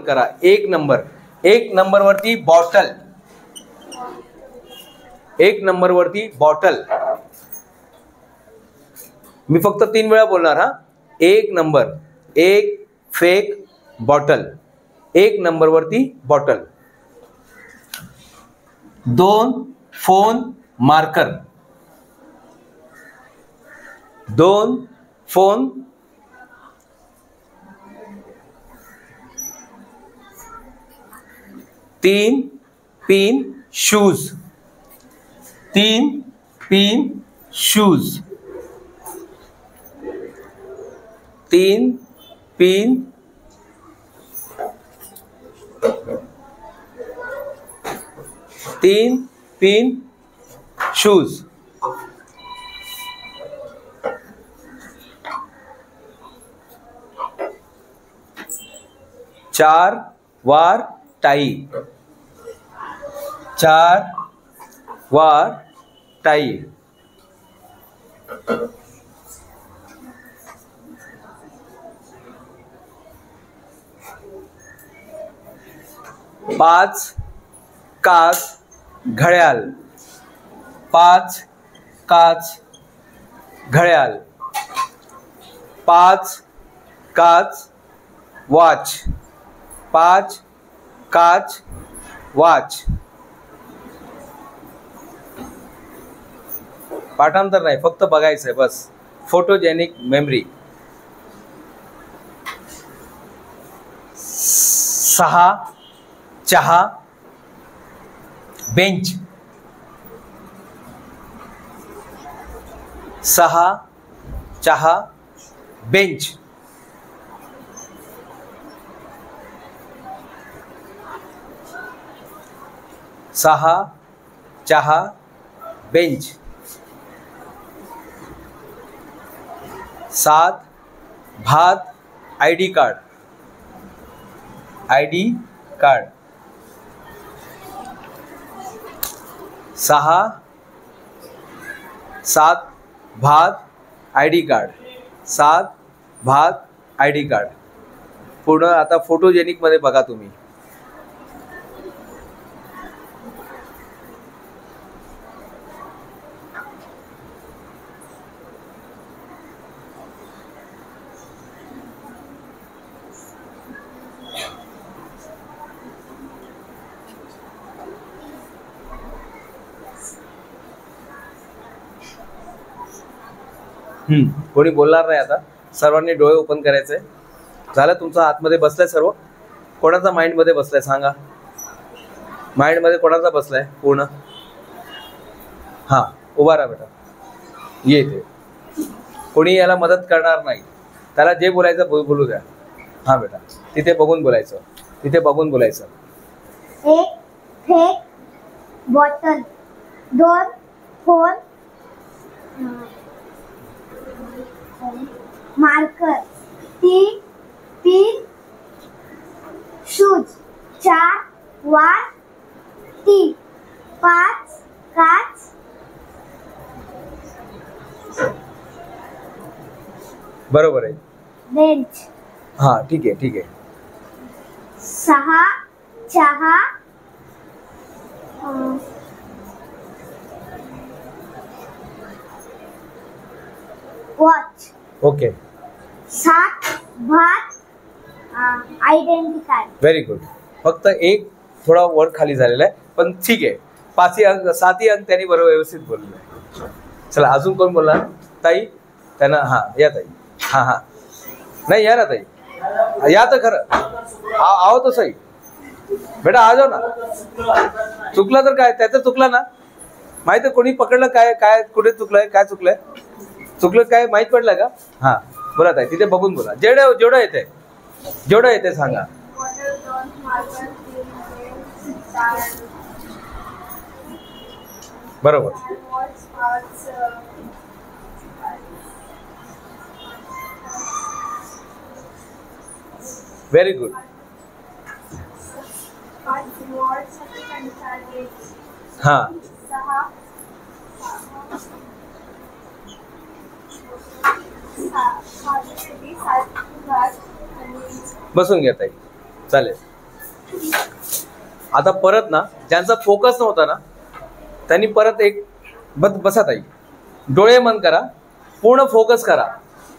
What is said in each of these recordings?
करा. एक नंबर वरती बॉटल. एक नंबर वरती बॉटल. मी फक्त 3 वेळा बोलणार हा. एक नंबर, एक फेक बॉटल. एक नंबर वरती bottle. 2 phone marker. 2 phone. 3 pin shoes. 3 pin shoes. 3 pin 3 pin shoes. 4 वार टाई. 4 वार टाई. 5 काच घड्याळ. 5 काच घड्याळ. 5 काच वॉच. 5 काच वॉच. पाठांतर नाही, फक्त बघायचंय बस. Photogenic memory. 6 चहा बेंच. 6 चहा बेंच. 6 चहा बेंच. 7 भात आयडी कार्ड. ID card. 7 भात आयडी कार्ड. 7 भात आयडी कार्ड. पूर्ण आता फोटोजेनिक मध्ये बघा तुम्ही. कोणी बोलणार नाही आता. सर्वांनी डोळे ओपन करायचे. झालं तुमचं आतमध्ये बसलाय सर्व. कोणाचा माइंड मध्ये बसलाय सांगा. माइंड मध्ये कोणाचा बसलाय पूर्ण. हा उभा राहा बेटा. येते कोणी याला मदत करणार नाही. त्याला जे बोलायचं बोलू द्या. हा बेटा तिथे बघून बोलायचं. तिथे बघून बोलायचं. एक fake bottle. 2 phone marker. 3 pin shoes. 4 वार टी. 5 काच बरोबर आहे. बेंच. हा ठीक आहे ठीक आहे. 6 चहा वॉच. ओके. 7 भात आयडेंटिटी कार्ड. Very good. फक्त एक थोडा वर्ड खाली झालेला आहे पण ठीक आहे. 5ही अंक 7ही अंक त्यांनी बरोबर व्यवस्थित बोलले आहे. चला अजून कोण बोलणार. ताई त्यांना. हा या ताई. हा हा नाही या ना ताई. या तर खरं. आहो तो सही बेटा आ जाओ ना. चुकलं तर काय त्याचं चुकलं ना. माहिती कोणी पकडलं काय काय कुठे चुकलंय काय चुकलंय. चुकलं काय माहित पडलं का. हा बोला ताई. तिथे बघून बोला. जेवढं येते सांगा. बरोबर. Very good. हा बसून घ्या ताई चालेल. आता परत ना ज्यांचा फोकस नव्हता ना त्यांनी परत एक बसा ताई, डोळे बंद करा, पूर्ण फोकस करा.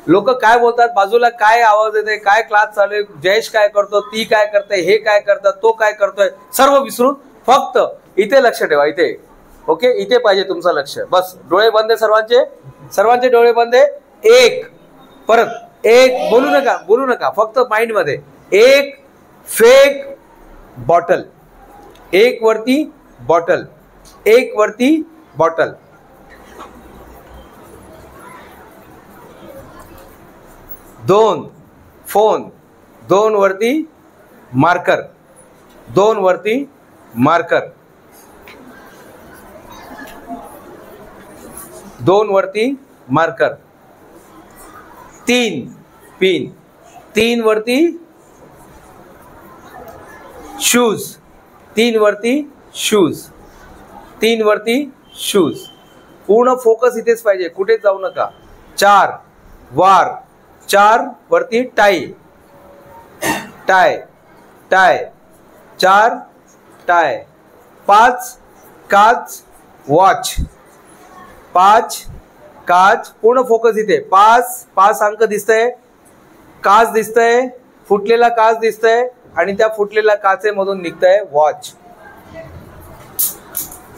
लोक काय बोलतात, बाजूला काय आवाज येते, काय क्लास चालू आहे, जयेश काय करतो, ती काय करते, हे काय करतात, तो काय करतोय, सर्व विसरून फक्त इथे लक्ष ठेवा. इथे ओके, इथे पाहिजे तुमचं लक्ष. बस डोळे बंद आहे सर्वांचे डोळे बंद आहे. एक, परत एक, बोलू नका फक्त माइंड मध्ये. एक फेक बॉटल, एक वरती बॉटल, एक वरती बॉटल. दोन फोन, दोन वरती मार्कर, दोन वरती मार्कर, दोन वरती मार्कर. तीन पिन, तीन वरती शूज, तीन वरती शूज, तीन वरती शूज. पूर्ण फोकस इथेच पाहिजे, कुठेच जाऊ नका. चार वार, चार वरती टाई, टाय टाय, चार टाय. पाच काच वॉच, पाच काच, पूर्ण फोकस इथे. पाच अंक दिसतंय, काच दिसतंय, फुटलेला काच दिसतंय आणि त्या फुटलेल्या काचेमधून निघतंय वॉच.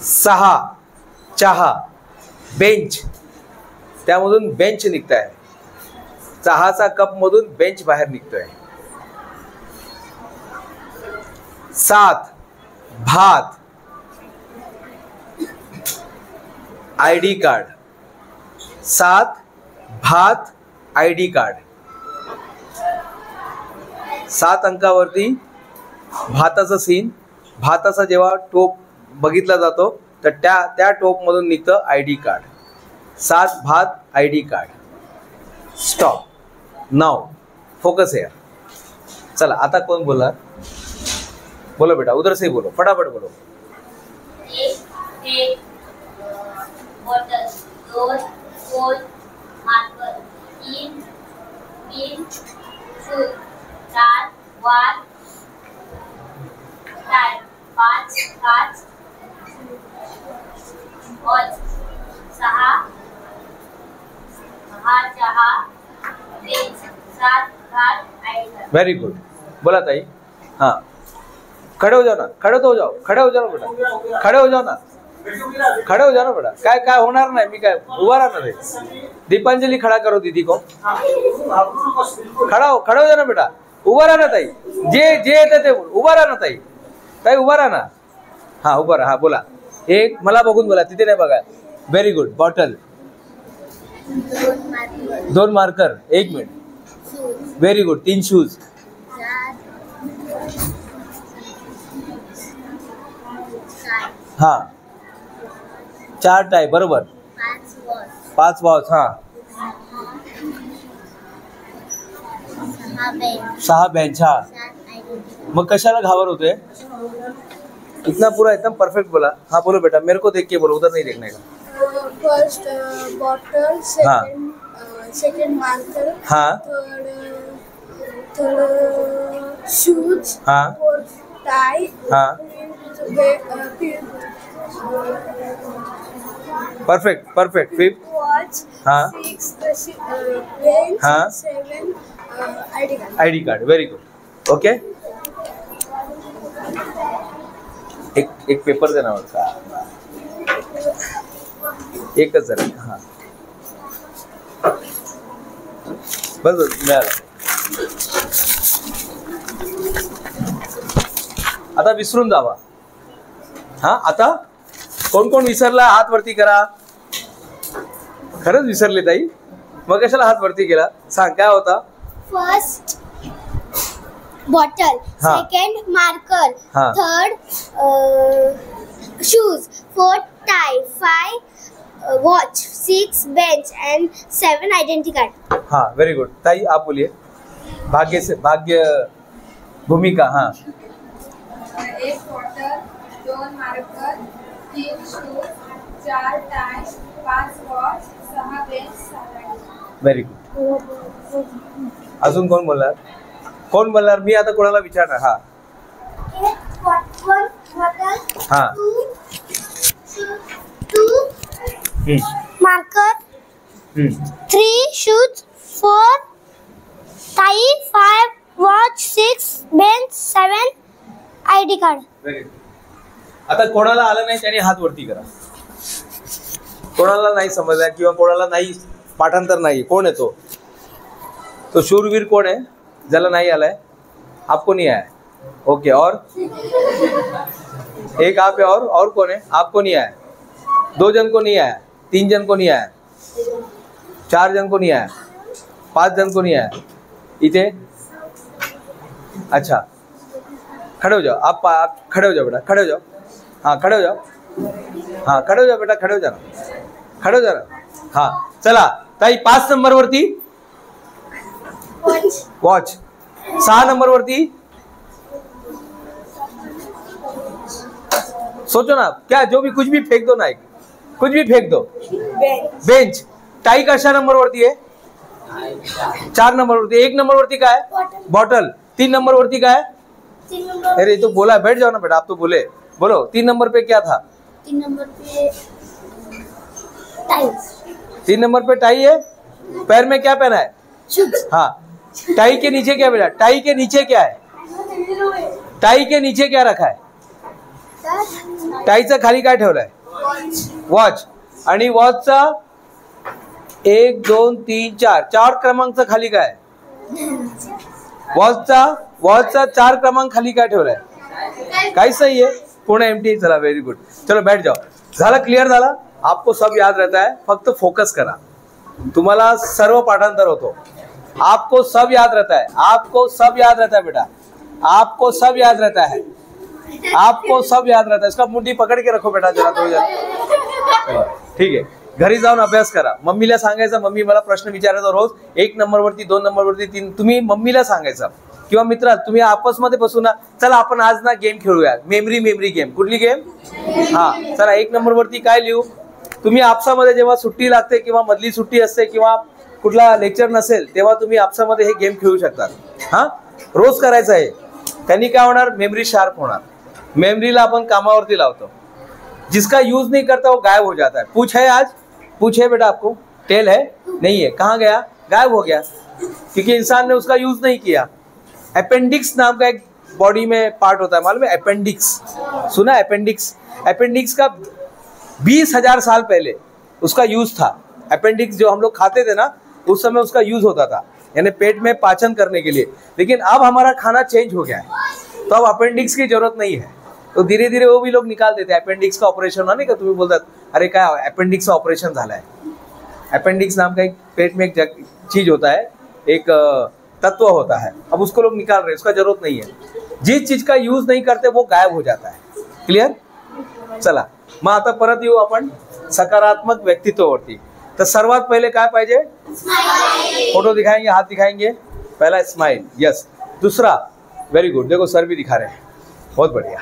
सहा चहा, बेंच, त्यामधून बेंच निघताय, चहाचा कप मधून बेंच बाहेर निघतोय. सात भात, आयडी कार्ड, सात भात आयडी कार्ड. सात अंकावरती भाताचा सीन, भाताचा जेव्हा टोप बघितला जातो तर त्या टोप मधून निघतं आयडी कार्ड. सात भात आयडी कार्ड. स्टॉप. नाव फोकस है. चला आता कोण बोला, बोलो बेटा, उधर से बोलो, फटाफट बोलो. एक बॉटल, दोन फोन मार्कर, तीन पिन शूज, चार वार टाय, पाच काच वॉच, सहा चहा, बेंच, सात भात आयडी कार्ड. Very good. बोला ताई. हाँ खड़े हो जाओ ना, खड़े हो जाओ, खड़े हो जाओ बेटा, खड़े हो जाओ ना, खड़े हो जाओ ना बेटा. काय होणार नाही, मी काय उभा राहणार आहे. दीपांजली खड़ा करो दीदी को. खड़ा हो जाओ ना बेटा, उभा राहा ना ताई. जे येते ते उभा राहा ना ताई. ताई उभा राहा ना. हा उभा राहा. हा बोला. एक मला बघून बोला, तिथे नाही बघा. Very good. बॉटल, दोन मार्कर, एक मिनिट. Very good. तीन शूज, हा चार टाय, बरोबर. पाच वॉच, हा सहा बेंच, हा. मग कशाला घाबर होते. इतना पूरा एकदम परफेक्ट बोला. हाँ बोलो बेटा, मेरे को देख के बोलो, उधर नहीं देखने का. फर्स्ट बॉटल, सेकंड मार्कर, हाँ थर्ड शूज, हाँ फोर्थ टाई, हाँ परफेक्ट. फिफ्थ, वॉच, हाँ सिक्स बेंच, हाँ. Seven ID card. ID card. Very good. Okay. एक पेपर देना होता, एकच जरा. हा बस मिळालं. आता विसरून जावा. हा आता कोण कोण विसरला हात वरती करा. खरंच विसरले ताई, मग कशाला हात वरती केला, सांग काय होता. फर्स्ट बॉटल, हाँ. सेकंड मार्कर, हाँ. Third shoes, fourth tie, five watch, six bench and seven identity card. हाँ वेरी गुड. ताई आप बोलिए. भाग्य भूमिका. हाँ एक बॉटल, दोन मार्कर, तीन शूज, चार टाय, पाच वॉच, सहा बेंच, सात आयडी. Very good. अजून कोण बोलणार. मी आता कोणाला विचारणार. हा हाँ 2 marker, 3 shoes, 4 tie, 5 watch, 6 bench, 7 ID card. Very good. आता कोणाला आलं नाही त्याने हात वरती करा. कोणाला नाही समजलं किंवा कोणाला नाही पाठांतर नाही, कोण आहे तो शूरवीर कोण आहे ज्याला नाही आलाय? आपको नहीं आया. ओके. और एक आप है और कौन है? आपको नहीं आया. 2 जन को नहीं आया, 3 जन को नहीं आया, 4 जन को नहीं आया, 5 जन को नहीं आया. इथे अच्छा खड़े हो जाओ. आप खड़े हो जाओ बेटा, खड़े हो जाओ. हाँ खड़े हो जाओ. हाँ खड़े हो जाओ बेटा, खड़े हो जाना, खड़े हो जाना. हाँ चला ताई 5 नंबर वरती वॉच, 6 नंबर वरती सोचो ना क्या, जो भी कुछ भी फेंक दो ना, एक कुछ भी फेंक दो. बेंच. टाई कशा नंबर वरती है? 4 नंबर वरती. 1 नंबर वरती का है? बॉटल. 3 नंबर वरती का है? 3 नंबर. अरे तो बोला, बैठ जाओ ना बेटा, आप तो बोले. बोलो 3 नंबर पे क्या था? 3 नंबर पे टाई. 3 नंबर पे टाई है. पैर में क्या पहना है? शूज. हाँ. टाई के नीचे क्या बेटा? टाई के नीचे क्या है? टाई के नीचे क्या रखा है? टाईचा खाली काय ठेवलाय? वॉच. आणि वॉचचा 1 2 3 4 क्रमांकचा खाली काय? वॉचचा 4 क्रमांक खाली काय ठेवलाय? काय सही है? पूर्ण एम्प्टी. चला वेरी गुड. चलो बैठ जाओ. झाला? क्लियर झाला? आपको सब याद रहता है, फक्त फोकस करा. तुम्हाला सर्व पाठांतर होतो. आपको सब याद रहता है, आपको सब याद रहता है बेटा, आपको सब याद रहता है, आपको सब याद रहता है. इसका मुंडी पकड़ के रखो बेटा जरा तो. ठीक आहे. घरी जाऊन अभ्यास करा. मम्मीला सांगायचं, मम्मी मला प्रश्न विचारायचा रोज, 1 नंबर वरती, 2 नंबर वरती, 3. तुम्ही मम्मीला सांगायचं किंवा मित्र तुम्ही आपसमध्ये बसून चला आपण आज ना गेम खेळूया, मेमरी गेम. कुठली गेम? हा चला 1 नंबर वरती काय लिहू? तुम्ही आपसामध्ये जेव्हा सुट्टी लागते किंवा मधली सुट्टी असते किंवा कुठला लेक्चर नसेल तेव्हा तुम्ही आपसामध्ये हे गेम खेळू शकता. हा रोज करायचं आहे. त्यांनी काय होणार? मेमरी शार्प होणार. मेमरीला अपन कामावरती लावतो. जिसका यूज नहीं करता वो गायब हो जाता है. पूछ है आज? पूछ है बेटा आपको? टेल है? नहीं है. कहाँ गया? गायब हो गया, क्योंकि इंसान ने उसका यूज नहीं किया. अपेंडिक्स नाम का एक बॉडी में पार्ट होता है, मालूम है? अपेंडिक्स सुना? अपेंडिक्स. अपेंडिक्स का 20,000 साल पहले उसका यूज था. अपेंडिक्स जो हम लोग खाते थे ना, उस समय उसका यूज होता था, यानी पेट में पाचन करने के लिए. लेकिन अब हमारा खाना चेंज हो गया है, तो अब अपेंडिक्स की जरूरत नहीं है. तो धीरे धीरे वो भी लोग निकाल देते हैं. अपेंडिक्स का ऑपरेशन होना, नहीं का तुम्ही बोलतात अरे काय अपेंडिक्स का ऑपरेशन झाला है. अपेंडिक्स नाम का एक पेट में एक चीज होता है, एक तत्व होता है. अब उसको लोग निकाल रहे हैं, उसका जरूरत नहीं है. जिस चीज का यूज नहीं करते वो गायब हो जाता है. क्लियर? चला मग आता परत येऊ आपण सकारात्मक व्यक्तित्वावरती. तर सर्वात पहिले काय पाहिजे? फोटो दिखाएंगे, हाथ दिखाएंगे. पहला स्माइल. यस. दूसरा वेरी गुड. देखो सर भी दिखा रहे हैं, बहुत बढ़िया.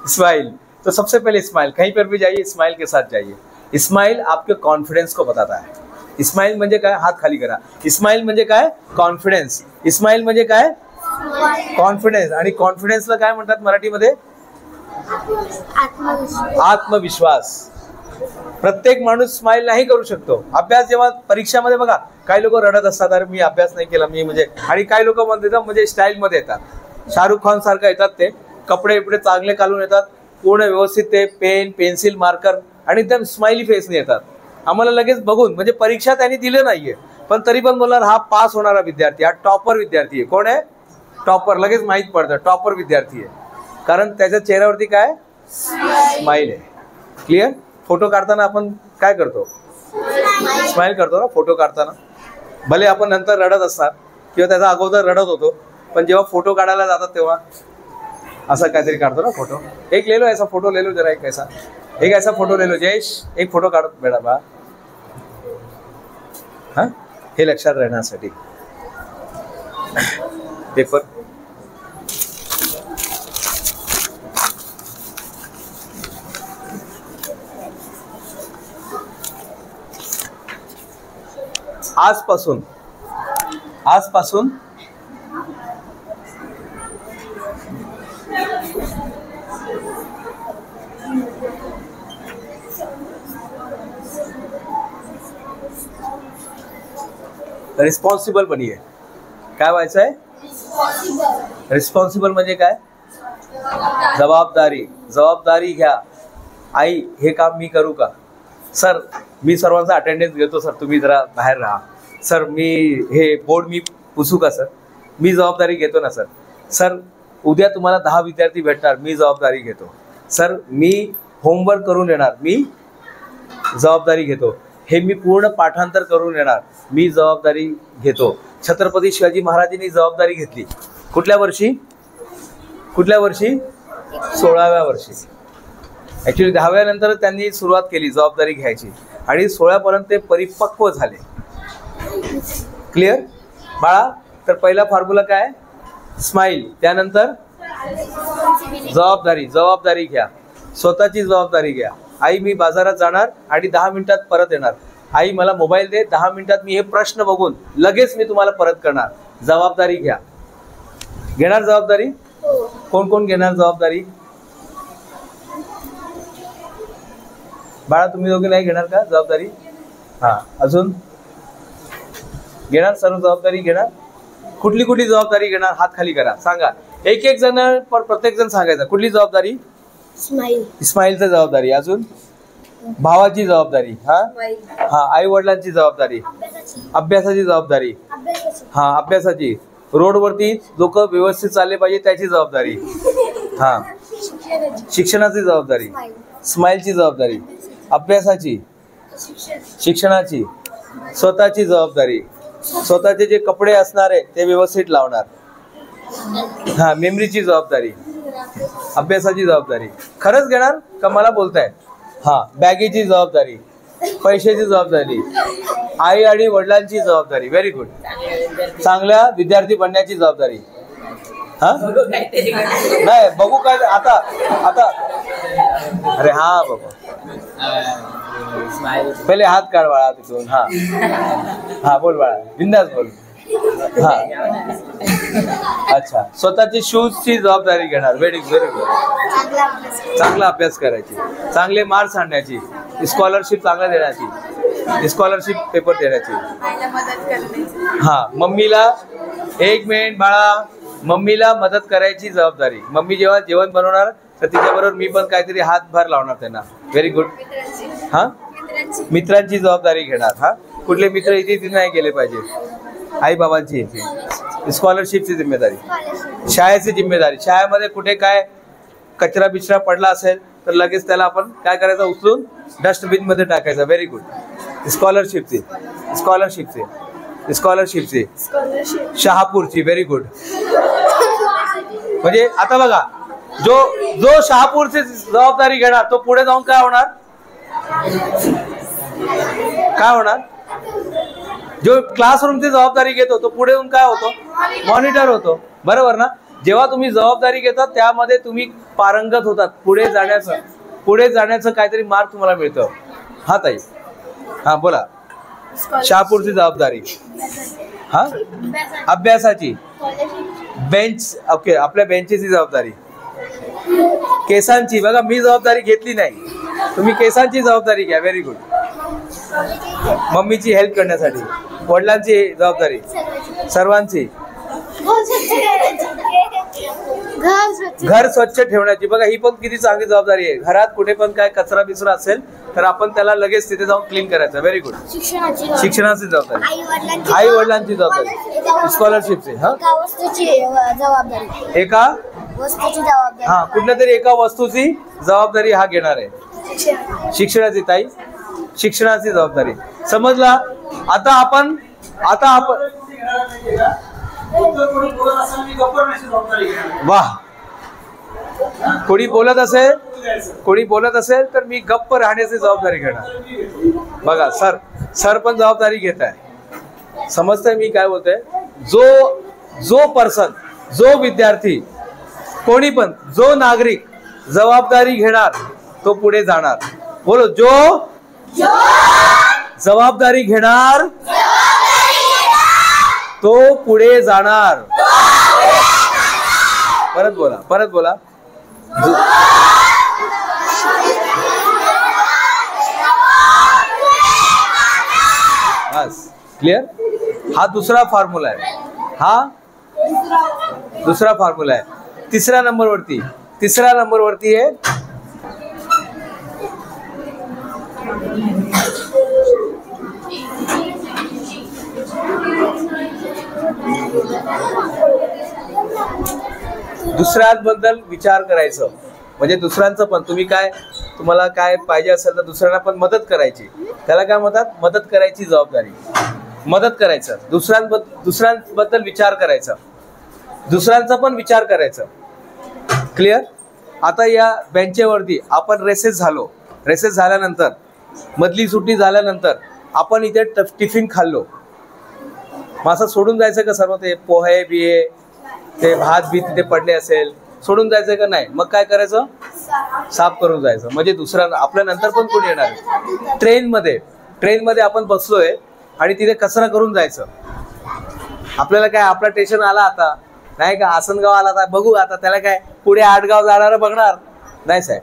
स्माइल. तो सबसे पहले स्माइल. कहीं पर भी जाइए स्माइल के साथ जाइए. स्माइल आपके कॉन्फिडेंस को बताता है. स्माइल म्हणजे काय? हात खाली करा. स्माइल म्हणजे काय? कॉन्फिडेंस. स्माइल म्हणजे काय? कॉन्फिडेंस. आणि कॉन्फिडेंसला काय म्हणतात मराठीमध्ये? आत्मविश्वास. प्रत्येक माणूस स्माइल नाही करू शकतो. अभ्यास जेव्हा परीक्षामध्ये बघा काही लोक रडत असतात, अरे मी अभ्यास नाही केला मी म्हणजे. आणि काही लोक म्हणतात म्हणजे स्टाईल मध्ये येतात, शाहरुख खान सारखं येतात, ते कपडे बिपडे चांगले घालून येतात, पूर्ण व्यवस्थित ते पेन पेन्सिल मार्कर आणि एकदम स्माइली फेसने येतात. आम्हाला लगेच बघून म्हणजे परीक्षा त्यांनी दिली नाहीये पण तरी पण बोलणार हा पास होणारा विद्यार्थी, हा टॉपर विद्यार्थी आहे. कोण आहे टॉपर? लगेच माहित पडतं टॉपर विद्यार्थी आहे, कारण त्याच्या चेहऱ्यावरती काय? स्माइल आहे. क्लिअर? फोटो काढताना आपण काय करतो? स्माइल करतो ना फोटो काढताना. भले आपण नंतर रडत असतात किंवा त्याचा अगोदर रडत होतो, पण जेव्हा फोटो काढायला जातात तेव्हा असं काहीतरी काढतो ना फोटो. एक ले लो ऐसा फोटो, ले लो जरा एक ऐसा फोटो ले लो. जयेश एक फोटो काढ बेटा बा. हा हे लक्षात राहण्यासाठी पेपर. आजपासून रिस्पॉन्सिबल बनिये. काय व्हायचं आहे? रिस्पॉन्सिबल म्हणजे काय? जबाबदारी. जबाबदारी घ्या. आई हे काम मी करू का? सर मी सर्वांचा अटेंडन्स घेतो सर, तुम्ही जरा बाहेर राहा. सर मी हे बोर्ड मी पुसू का सर? मी जबाबदारी घेतो ना सर. सर उद्या तुम्हाला 10 विद्यार्थी भेटणार, मी जबाबदारी घेतो. सर मी होमवर्क करून येणार, मी जबाबदारी घेतो. हे मी पूर्ण पाठांतर करून येणार, मी जबाबदारी घेतो. छत्रपती शिवाजी महाराजांनी जबाबदारी घेतली. कुठल्या वर्षी? 16व्या वर्षी. ॲक्च्युली 10व्या नंतर त्यांनी सुरुवात केली जबाबदारी घ्यायची आणि 16पर्यंत ते परिपक्व झाले. क्लिअर बाळा? तर पहिला फॉर्म्युला काय? स्माईल. त्यानंतर जबाबदारी. जबाबदारी घ्या, स्वतःची जबाबदारी घ्या. आई मी बाजारात जाणार आणि 10 मिनिटात परत येणार. आई मला मोबाईल दे, 10 मिनिटात मी हे प्रश्न बघून लगेच मी तुम्हाला परत करणार. जबाबदारी घ्या. घेणार जबाबदारी? कोण कोण घेणार जबाबदारी? बाळा तुम्ही दोघे नाही घेणार का जबाबदारी? हा, अजून घेणार? सर्व जबाबदारी घेणार? कुठली कुठली जबाबदारी घेणार? हात खाली करा, सांगा. एक एक जण, प्रत्येक जण सांगायचा. कुठली जबाबदारी? इस्माईलची जबाबदारी. अजून भावाची जबाबदारी. हा, आई वडिलांची जबाबदारी. अभ्यासाची जबाबदारी. हा, अभ्यासाची. रोडवरती लोक व्यवस्थित चालले पाहिजे त्याची जबाबदारी. हा, शिक्षणाची जबाबदारी. स्माईलची जबाबदारी. अभ्यासाची, शिक्षणाची. स्वतःची जबाबदारी. स्वतःचे जे कपडे असणार आहे ते व्यवस्थित लावणार. हा, मेमरीची जबाबदारी. अभ्यासाची जबाबदारी. खरंच घेणार का मला बोलताय? हा, बॅगेची जबाबदारी. पैशाची जबाबदारी. आई आणि वडिलांची जबाबदारी. Very good. चांगल्या विद्यार्थी बनण्याची जबाबदारी. हा नाही बघू काय आता. अरे हा बाबा, पहिले हात काढ बाळा तिथून. हा हा, बोल बाळा, बिंदास बोल. हा, अच्छा. स्वतःची शूजची जबाबदारी घेणार. Very good. चांगला अभ्यास करायची, चांगले मार्क्स आणण्याची, स्कॉलरशिप चांगला देण्याची, स्कॉलरशिप पेपर देण्याची. हा, मम्मीला, एक मिनिट बाळा, मम्मीला मदत करायची जबाबदारी. मम्मी जेव्हा जेवण बनवणार तर तिच्याबरोबर मी पण काहीतरी हातभार लावणार त्यांना. Very good. हा, मित्रांची जबाबदारी घेणार. हा, कुठले मित्र इथे नाही गेले पाहिजे. आई बाबांची. स्कॉलरशिपची जिम्मेदारी. शाळेची जिम्मेदारी. शाळेमध्ये कुठे काय कचरा बिचरा पडला असेल तर लगेच त्याला आपण काय करायचं? उचलून डस्टबिन मध्ये टाकायचं. Very good. स्कॉलरशिपची. शहापूरची. Very good. म्हणजे आता बघा, जो शहापूरची जबाबदारी घेणार तो पुढे जाऊन काय होणार? जो क्लासरूमची जबाबदारी घेतो तो पुढे येऊन काय होतो? मॉनिटर होतो. बरोबर ना? जेव्हा तुम्ही जबाबदारी घेता त्यामध्ये तुम्ही पारंगत होतात. पुढे जाण्याचं काहीतरी मार्ग तुम्हाला मिळतं. हा ताई, हा बोला. शहापूरची जबाबदारी. हा, अभ्यासाची. बेंच. ओके, आपल्या बेंचची जबाबदारी. केसांची. बघा मी जबाबदारी घेतली नाही, तुम्ही केसांची जबाबदारी घ्या. Very good. मम्मीची हेल्प करण्यासाठी. वडिलांची जबाबदारी. सर्वांची. घर स्वच्छ ठेवण्याची. बघा ही पण किती चांगली जबाबदारी आहे. घरात कुठे पण काय कचरा बिचरा असेल तर आपण त्याला लगेच तिथे जाऊन क्लीन करायचं. Very good. शिक्षणाची जबाबदारी. आई वडिलांची जबाबदारी. स्कॉलरशिपची. हा, एका हा, कुठल्या तरी एका वस्तूची जबाबदारी हा घेणार आहे. शिक्षणाची. ताई, शिक्षणाची जबाबदारी. समजला? आता आपण वाह. कोणी बोलत असेल तर मी गप्प राहण्याची जबाबदारी घेणार. बघा सर पण जबाबदारी घेत आहे. समजतंय मी काय बोलतोय? जो पर्सन, जो विद्यार्थी, कोणी पण, जो नागरिक जबाबदारी घेणार तो पुढे जाणार. बोलो, जो जबाबदारी घेणार तो पुढे जाणार. परत बोला. बस, क्लिअर. हा दुसरा फॉर्म्युला आहे, हा दुसरा फॉर्म्युला आहे. तिसऱ्या नंबरवरती आहे दुसऱ्यांबद्दल विचार करायचं. म्हणजे दुसऱ्यांचं पण तुम्हाला काय पाहिजे असेल तर दुसऱ्यांना पण मदत करायची. त्याला काय म्हणतात? मदत करायची जबाबदारी. मदत करायचं, दुसऱ्यांबद्दल विचार करायचा, दुसऱ्यांचा पण विचार करायचा. क्लिअर? आता या बेंचेवरती आपण रेसेस झाल्यानंतर, मधली सुट्टी झाल्यानंतर आपण इथे टिफिन खाल्लो. मग असं सोडून जायचं का सर्व? ते पोहे बिहे ते भात बी तिथे पडले असेल, सोडून जायचं का नाही? मग काय करायचं? साफ करून जायचं. म्हणजे आपल्या नंतर पण कोणी येणार? ट्रेनमध्ये आपण बसलोय आणि तिथे कचरा करून जायचं. आपल्याला काय, आपला स्टेशन आला आता नाही का, आसनगाव आला आता, बघू आता त्याला काय पुढे 8 गाव जाणार बघणार नाही साहेब.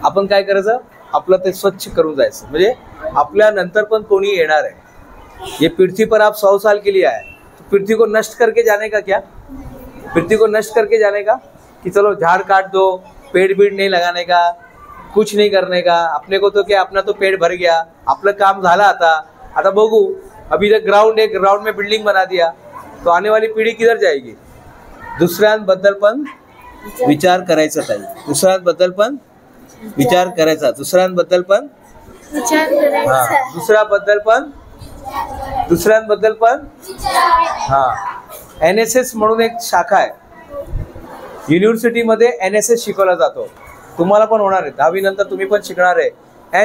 आपण काय करायचं? आपलं ते स्वच्छ करून जायचं. म्हणजे आपल्या नंतर पण कोणी येणार आहे. ये पृथ्वी पर आप 100 साल के लिए आए, तो पृथ्वी को नष्ट करके जाने का क्या? पृथ्वी को नष्ट करके जाने का कि चलो झाड़ काट दो, पेड़ बीड़ नहीं लगाने का, कुछ नहीं करने का. अपने को तो क्या, अपना तो पेड़ भर गया, आपलं काम झालं. आता बघू. अभी तक ग्राउंड में बिल्डिंग बना दिया, तो आने वाली पीढ़ी किधर जाएगी? दुसऱ्यांबद्दल पण विचार करायचा ताई. दुसऱ्यांबद्दल पण विचार करायचा. हा, दुसऱ्यांबद्दल पण हा. NSS म्हणून एक शाखा आहे युनिव्हर्सिटीमध्ये. NSS शिकवला जातो. तुम्हाला पण होणार आहे 10वी नंतर, तुम्ही पण शिकणार आहे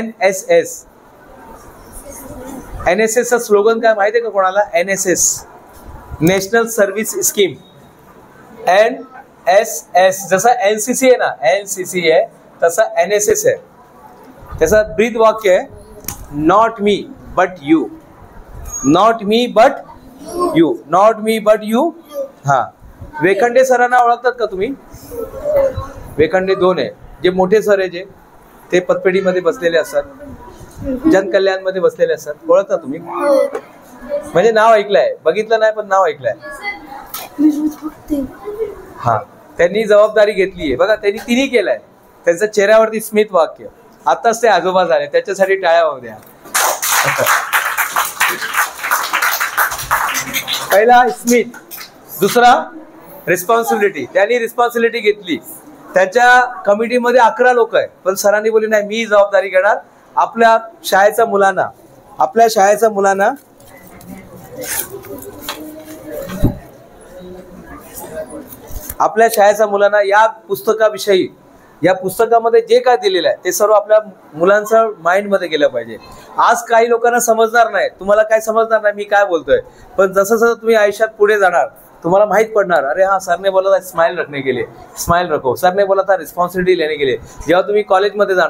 NSS. NSS चा स्लोगन काय माहिती आहे का कोणाला? NSS national service scheme. NSS जसा NCC आहे ना, NCC आहे तसा NSS आहे. त्याचा ब्रीद वाक्य आहे, not me but you, not me but you, not me but you. हा. वेखंडे सरांना ओळखतात का तुम्ही? वेखंडे 2 आहे, जे मोठे सर आहे, जे ते पतपेढीमध्ये बसलेले असतात, जनकल्याणमध्ये बसलेले असतात. ओळखता तुम्ही? म्हणजे नाव ऐकलंय, बघितलं नाही पण नाव ऐकलंय. हा, त्यांनी जबाबदारी घेतली आहे बघा. तिन्ही केलंय. त्यांच्या चेहऱ्यावरती स्मित वाक्य. आताच ते आजोबा झाले, त्याच्यासाठी टाळ्या वाजू द्या. पहिला स्मित, दुसरा रिस्पॉन्सिबिलिटी. त्यांनी रिस्पॉन्सिबिलिटी घेतली. त्याच्या कमिटीमध्ये 11 लोक आहे, पण सरांनी बोलले नाही, मी जबाबदारी घेणार. आपल्या शाळेच्या मुलांना या पुस्तकाविषयी, या पुस्तकामध्ये जे काय दिलेलं आहे ते सर्व आपल्या मुलांच्या माइंडमध्ये गेलं पाहिजे. आज काही लोकांना समजणार नाही, तुम्हाला काय समजणार नाही मी काय बोलतोय, पण जसं तुम्ही आयुष्यात पुढे जाणार तुम्हाला माहित पडणार, अरे हाँ सर ने बोला था स्माइल रखने के लिए, स्माइल रखो. सर ने बोला था रिस्पॉन्सिबिलिटी लेने के लिए. जेव्हा तुम्ही कॉलेजमध्ये जाणार